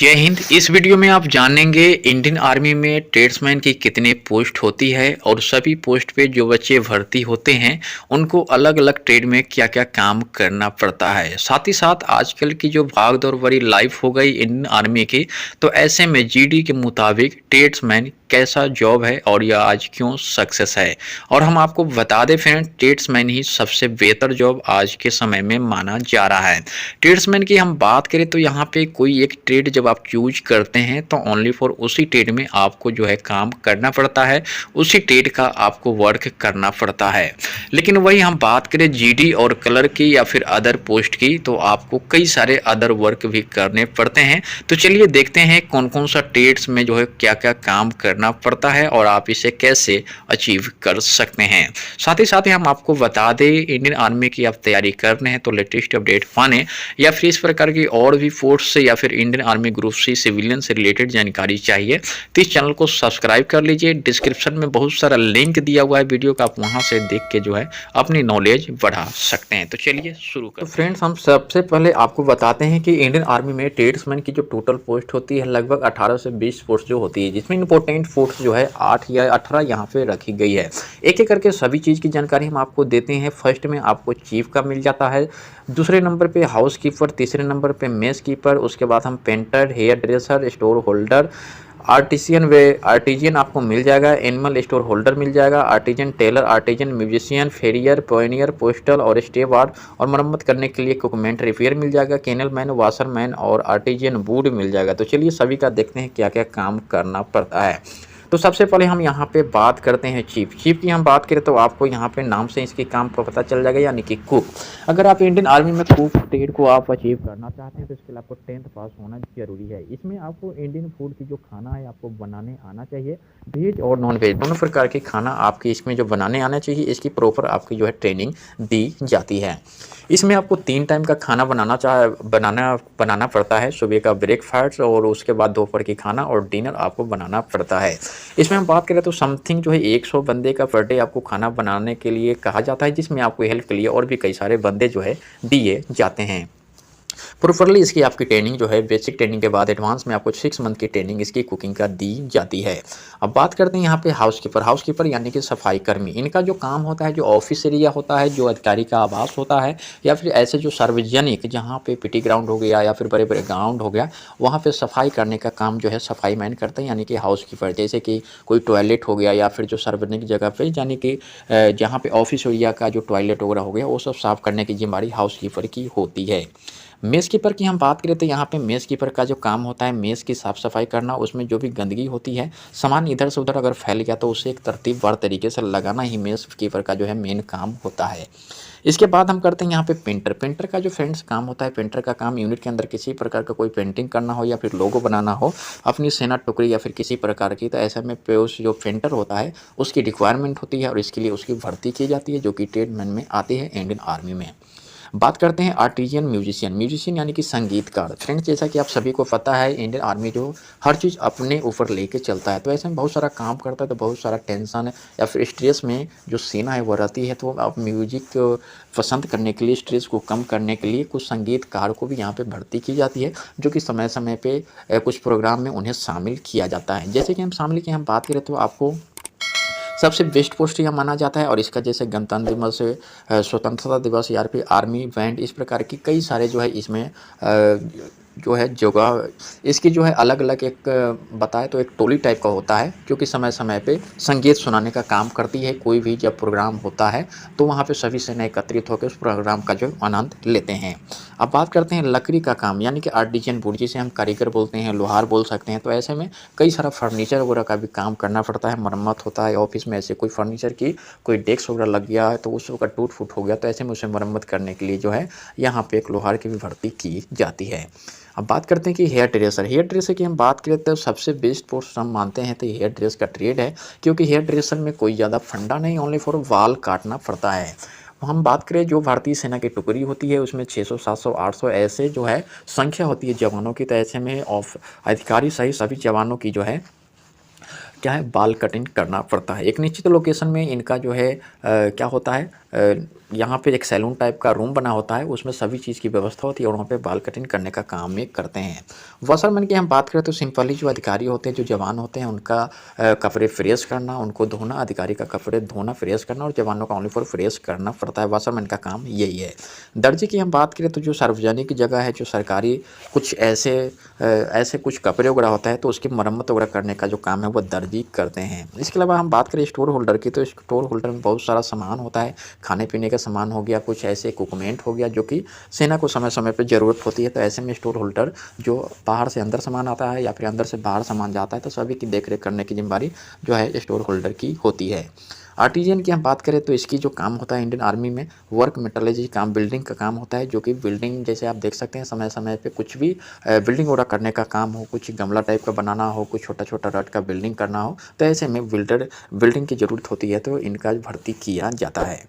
जय हिंद। इस वीडियो में आप जानेंगे इंडियन आर्मी में ट्रेड्समैन की कितने पोस्ट होती है और सभी पोस्ट पे जो बच्चे भर्ती होते हैं उनको अलग अलग ट्रेड में क्या क्या काम करना पड़ता है। साथ ही साथ आजकल की जो भाग दौड़ भरी लाइफ हो गई इंडियन आर्मी की, तो ऐसे में जीडी के मुताबिक ट्रेड्समैन कैसा जॉब है और यह आज क्यों सक्सेस है। और हम आपको बता दें फ्रेंड, ट्रेड्समैन ही सबसे बेहतर जॉब आज के समय में माना जा रहा है। ट्रेड्समैन की हम बात करें तो यहाँ पे कोई एक ट्रेड जब आप चूज करते हैं तो ओनली फॉर उसी ट्रेड में आपको जो है काम करना पड़ता है, उसी ट्रेड का आपको वर्क करना पड़ता है। लेकिन वही हम बात करें जीडी और कलर की या फिर अदर पोस्ट की, तो आपको कई सारे अदर वर्क भी करने पड़ते हैं। तो चलिए देखते हैं कौन कौन सा ट्रेड्स में जो है क्या क्या काम करना पड़ता है और आप इसे कैसे अचीव कर सकते हैं। साथ ही हम आपको बता दें, इंडियन आर्मी की आप तैयारी कर रहे हैं तो लेटेस्ट अपडेट पाने या फिर इस प्रकार की और भी फोर्स से या फिर Indian army group C civilian से रिलेटेड जानकारी चाहिए तो इस चैनल को सब्सक्राइब कर लीजिए। डिस्क्रिप्शन में बहुत सारा लिंक दिया हुआ है वीडियो का, आप वहां से देख के जो है अपनी नॉलेज बढ़ा सकते हैं। तो चलिए शुरू करते हैं। तो फ्रेंड्स, हम सबसे पहले आपको बताते हैं कि इंडियन आर्मी में ट्रेड्समैन की जो टोटल पोस्ट होती है लगभग 18 से 20 पोस्ट जो होती है, जिसमें इंपॉर्टेंट पोस्ट जो है 8 या 18 यहाँ पे रखी गई है। एक एक करके सभी चीज़ की जानकारी हम आपको देते हैं। फर्स्ट में आपको चीफ का मिल जाता है, दूसरे नंबर पे हाउस कीपर, तीसरे नंबर पे मेस कीपर, उसके बाद हम painter, hairdresser, store holder, artisan आपको मिल जाएगा, एनिमल स्टोर होल्डर मिल जाएगा, artisan tailor, artisan musician, farrier, pioneer, postal और स्टेवार्ड और मरम्मत करने के लिए इक्विपमेंट रिपेयर मिल जाएगा, केनल मैन, वाशरमैन और आर्टिजियन वुड मिल जाएगा। तो चलिए सभी का देखते हैं क्या क्या काम करना पड़ता है। तो सबसे पहले हम यहाँ पे बात करते हैं चीफ की हम बात करें तो आपको यहाँ पे नाम से इसके काम को पता चल जाएगा, यानी कि कुक। अगर आप इंडियन आर्मी में कुक ट्रेड को आप अचीव करना चाहते हैं तो इसके लिए आपको 10th पास होना जरूरी है। इसमें आपको इंडियन फूड की जो खाना है आपको बनाने आना चाहिए, वेज और नॉन वेज दोनों प्रकार की खाना आपकी इसमें जो बनाने आना चाहिए, इसकी प्रॉपर आपकी जो है ट्रेनिंग दी जाती है। इसमें आपको 3 टाइम का खाना बनाना पड़ता है, सुबह का ब्रेकफास्ट और उसके बाद दोपहर की खाना और डिनर आपको बनाना पड़ता है। इसमें हम बात करें तो समथिंग जो है 100 बंदे का पर डे आपको खाना बनाने के लिए कहा जाता है, जिसमें आपको हेल्प के लिए और भी कई सारे बंदे जो है दिए जाते हैं। प्रॉपरली इसकी आपकी ट्रेनिंग जो है बेसिक ट्रेनिंग के बाद एडवांस में आपको 6 मंथ की ट्रेनिंग इसकी कुकिंग का दी जाती है। अब बात करते हैं यहाँ पे हाउस कीपर यानी कि सफाई कर्मी। इनका जो काम होता है, जो ऑफिस एरिया होता है, जो अधिकारी का आवास होता है या फिर ऐसे जो सार्वजनिक जहाँ पे पीटी ग्राउंड हो गया या फिर बड़े बड़े ग्राउंड हो गया, वहाँ पे सफाई करने का काम जो है सफाई मैन करते हैं, यानी कि हाउस कीपर। जैसे कि कोई टॉयलेट हो गया या फिर जो सार्वजनिक जगह पे यानी कि जहाँ पे ऑफिस एरिया का जो टॉयलेट वगैरह हो गया वो सब साफ करने की जिम्मेदारी हाउस कीपर की होती है। मेस कीपर की हम बात करें तो यहाँ पे मेस कीपर का जो काम होता है मेस की साफ़ सफाई करना, उसमें जो भी गंदगी होती है, सामान इधर से उधर अगर फैल गया तो उसे एक तरतीबवार तरीके से लगाना ही मेस कीपर का जो है मेन काम होता है। इसके बाद हम करते हैं यहाँ पे पेंटर का जो फ्रेंड्स काम होता है, पेंटर का काम यूनिट के अंदर किसी प्रकार का कोई पेंटिंग करना हो या फिर लोगो बनाना हो अपनी सेना टुकड़ी या फिर किसी प्रकार की, तो ऐसे में उस जो पेंटर होता है उसकी रिक्वायरमेंट होती है और इसके लिए उसकी भर्ती की जाती है, जो कि ट्रेडमैन में आती है इंडियन आर्मी में। बात करते हैं आर्टिजियन म्यूजिशियन यानी कि संगीतकार। फ्रेंड्स, जैसा कि आप सभी को पता है इंडियन आर्मी जो हर चीज़ अपने ऊपर लेके चलता है, तो ऐसे में बहुत सारा काम करता है, तो बहुत सारा टेंशन है या फिर स्ट्रेस में जो सेना है वो रहती है, तो आप म्यूजिक पसंद करने के लिए, स्ट्रेस को कम करने के लिए कुछ संगीतकार को भी यहाँ पे भर्ती की जाती है, जो कि समय समय पे कुछ प्रोग्राम में उन्हें शामिल किया जाता है। जैसे कि हम शामिल की हम बात करें तो आपको सबसे बेस्ट पोस्ट यह माना जाता है, और इसका जैसे गणतंत्र दिवस, स्वतंत्रता दिवस या फिर आर्मी बैंड, इस प्रकार की कई सारे जो है इसमें जो है जगह इसकी जो है अलग अलग एक बताए तो एक टोली टाइप का होता है, जो कि समय समय पे संगीत सुनाने का काम करती है। कोई भी जब प्रोग्राम होता है तो वहाँ पे सभी सेना एकत्रित होकर उस प्रोग्राम का जो आनंद लेते हैं। अब बात करते हैं लकड़ी का काम, यानी कि आर्टिजन वुड, जिसे हम कारीगर बोलते हैं, लोहार बोल सकते हैं। तो ऐसे में कई सारा फर्नीचर वगैरह का भी काम करना पड़ता है, मरम्मत होता है। ऑफिस में ऐसे कोई फर्नीचर की कोई डेस्क वगैरह लग गया है तो उस वक्त टूट फूट हो गया, तो ऐसे में उसे मरम्मत करने के लिए जो है यहाँ पे एक लोहार की भी भर्ती की जाती है। अब बात करते हैं कि हेयर ड्रेसर की हम बात करें तो सबसे बेस्ट पोस्ट हम मानते हैं तो हेयर ड्रेस का ट्रेड है, क्योंकि हेयर ड्रेसर में कोई ज़्यादा फंडा नहीं, ओनली फॉर बाल काटना पड़ता है। हम बात करें जो भारतीय सेना की टुकड़ी होती है उसमें 600, 700, 800 ऐसे जो है संख्या होती है जवानों की, तो ऐसे में ऑफ अधिकारी सही सभी जवानों की जो है क्या है बाल कटिंग करना पड़ता है। एक निश्चित लोकेशन में इनका जो है क्या होता है यहाँ पे एक सैलून टाइप का रूम बना होता है, उसमें सभी चीज़ की व्यवस्था होती है और वहाँ पे बाल कटिंग करने का काम ये करते हैं। वॉशरमैन की हम बात करें तो सिंपली जो अधिकारी होते हैं, जो जवान होते हैं, उनका कपड़े फ्रेश करना, उनको धोना, अधिकारी का कपड़े धोना, फ्रेश करना और जवानों का ओनली फॉर फ्रेश करना पड़ता है। वॉशरमैन का काम यही है। दर्जी की हम बात करें तो जो सार्वजनिक जगह है, जो सरकारी कुछ ऐसे कुछ कपड़े वगैरह होता है तो उसकी मरम्मत वगैरह करने का जो काम है वो दर्जी करते हैं। इसके अलावा हम बात करें स्टोर होल्डर की, तो स्टोर होल्डर में बहुत सारा सामान होता है, खाने पीने का सामान हो गया, कुछ ऐसे इक्विपमेंट हो गया जो कि सेना को समय समय पर ज़रूरत होती है। तो ऐसे में स्टोर होल्डर जो बाहर से अंदर सामान आता है या फिर अंदर से बाहर सामान जाता है, तो सभी की देख रेख करने की जिम्मेदारी जो है स्टोर होल्डर की होती है। आर्टिजन की हम बात करें तो इसकी जो काम होता है इंडियन आर्मी में, वर्क मेटलर्जी काम, बिल्डिंग का काम होता है, जो कि बिल्डिंग जैसे आप देख सकते हैं समय समय पे कुछ भी बिल्डिंग वगैरह करने का काम हो, कुछ गमला टाइप का बनाना हो, कुछ छोटा छोटा रड का बिल्डिंग करना हो, तो ऐसे में बिल्डिंग की ज़रूरत होती है, तो इनका भर्ती किया जाता है।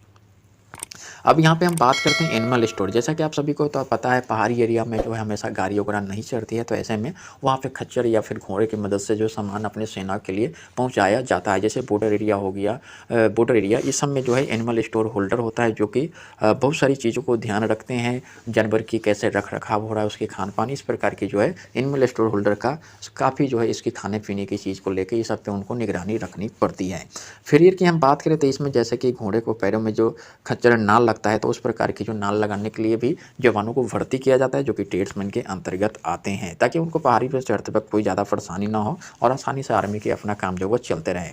अब यहाँ पे हम बात करते हैं एनिमल स्टोर। जैसा कि आप सभी को तो पता है, पहाड़ी एरिया में जो है हमेशा गाड़ी वगैरह नहीं चलती है, तो ऐसे में वहाँ पे खच्चर या फिर घोड़े की मदद से जो सामान अपने सेना के लिए पहुँचाया जाता है। जैसे बॉर्डर एरिया हो गया, बॉर्डर एरिया, इस सब में जो है एनिमल स्टोर होल्डर होता है, जो कि बहुत सारी चीज़ों को ध्यान रखते हैं, जानवर की कैसे रख रखाव हो रहा है, उसके खान पान, इस प्रकार की जो है एनिमल स्टोर होल्डर का काफ़ी जो है इसकी खाने पीने की चीज़ को लेकर इस सब पे उनको निगरानी रखनी पड़ती है। फिर की हम बात करें तो इसमें जैसे कि घोड़े को पैरों में जो खच्चर नाल लगता है, तो उस प्रकार की जो नाल लगाने के लिए भी जवानों को भर्ती किया जाता है, जो कि ट्रेड्समैन के अंतर्गत आते हैं, ताकि उनको पहाड़ी पर चढ़ते वक्त कोई ज़्यादा परेशानी ना हो और आसानी से आर्मी के अपना काम जो वो चलते रहे।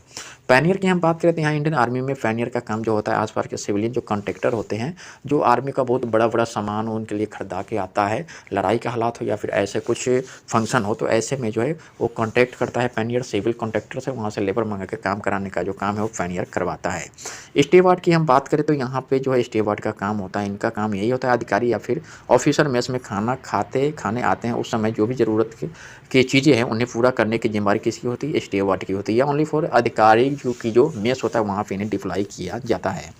पैनियर की हम बात करें तो यहाँ इंडियन आर्मी में पैनियर का काम जो होता है, आसपास के सिविलियन जो कॉन्ट्रैक्टर होते हैं, जो आर्मी का बहुत बड़ा बड़ा सामान उनके लिए खरीदा के आता है, लड़ाई का हालात हो या फिर ऐसे कुछ फंक्शन हो, तो ऐसे में जो है वो कॉन्टैक्ट करता है पैनियर सिविल कॉन्ट्रैक्टर से, वहाँ से लेबर मंगा के काम कराने का जो काम है वो पैनियर करवाता है। स्टेवार्ड की हम बात करें तो यहाँ पे जो है स्टेवार्ड का काम होता है, इनका काम यही होता है, अधिकारी या फिर ऑफिसर मेस में खाने आते हैं, उस समय जो भी ज़रूरत की चीज़ें हैं उन्हें पूरा करने की जिम्मेदारी किसकी होती है, स्टेवार्ड की होती है, या ओनली फॉर अधिकारी जो मेस होता है वहाँ पे इन्हें डिप्लॉय किया जाता है।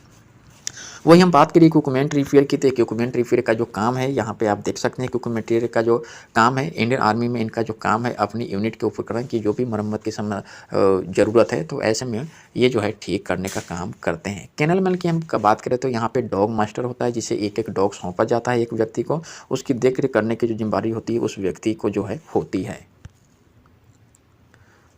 वही हम बात करें इक्विपमेंट रिपेयर की, तो इक्विपमेंट रिपेयर का जो काम है, यहाँ पे आप देख सकते हैं इक्विपमेंट रिपेयर का जो काम है इंडियन आर्मी में, इनका जो काम है अपनी यूनिट के उपकरण की जो भी मरम्मत की समय ज़रूरत है, तो ऐसे में ये जो है ठीक करने का काम करते हैं। केनल मैन की हम बात करें तो यहाँ पे डॉग मास्टर होता है, जिसे एक एक डॉग सौंपा जाता है एक व्यक्ति को, उसकी देख रेख करने की जो जिम्मेदारी होती है उस व्यक्ति को जो है होती है।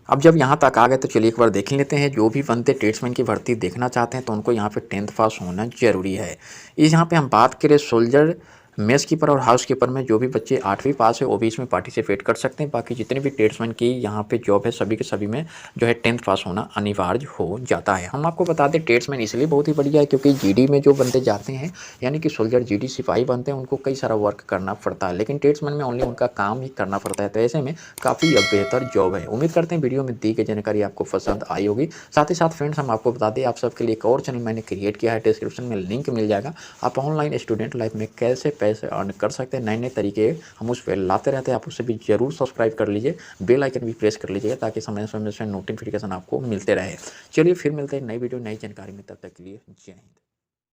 अब जब यहाँ तक आ गए तो चलिए एक बार देख लेते हैं, जो भी बंदे ट्रेड्समैन की भर्ती देखना चाहते हैं तो उनको यहाँ पे 10th पास होना ज़रूरी है। इस यहाँ पे हम बात करें सोल्जर, मेस कीपर और हाउस कीपर में जो भी बच्चे 8वीं पास है वो भी इसमें पार्टिसिपेट कर सकते हैं। बाकी जितने भी ट्रेड्समैन की यहाँ पे जॉब है सभी के सभी में जो है 10th पास होना अनिवार्य हो जाता है। हम आपको बता दें ट्रेड्समैन इसलिए बहुत ही बढ़िया है क्योंकि जीडी में जो बंदे जाते हैं, यानी कि सोल्जर जीडी सिपाही बनते हैं, उनको कई सारा वर्क करना पड़ता है, लेकिन ट्रेड्समैन में ओनली उनका काम ही करना पड़ता है। तो ऐसे में काफ़ी बेहतर जॉब है। उम्मीद करते हैं वीडियो में दी गई जानकारी आपको पसंद आई होगी। साथ ही साथ फ्रेंड्स हम आपको बता दें आप सबके लिए एक और चैनल मैंने क्रिएट किया है, डिस्क्रिप्शन में लिंक मिल जाएगा। आप ऑनलाइन स्टूडेंट लाइफ में कैसे पैसे अर्न कर सकते हैं, नए नए तरीके हम उस पर लाते रहते हैं, आप उसे भी जरूर सब्सक्राइब कर लीजिए, बेल आइकन भी प्रेस कर लीजिएगा ताकि समय समय से नोटिफिकेशन आपको मिलते रहे। चलिए फिर मिलते हैं नई वीडियो नई जानकारी में, तब तक के लिए जय हिंद।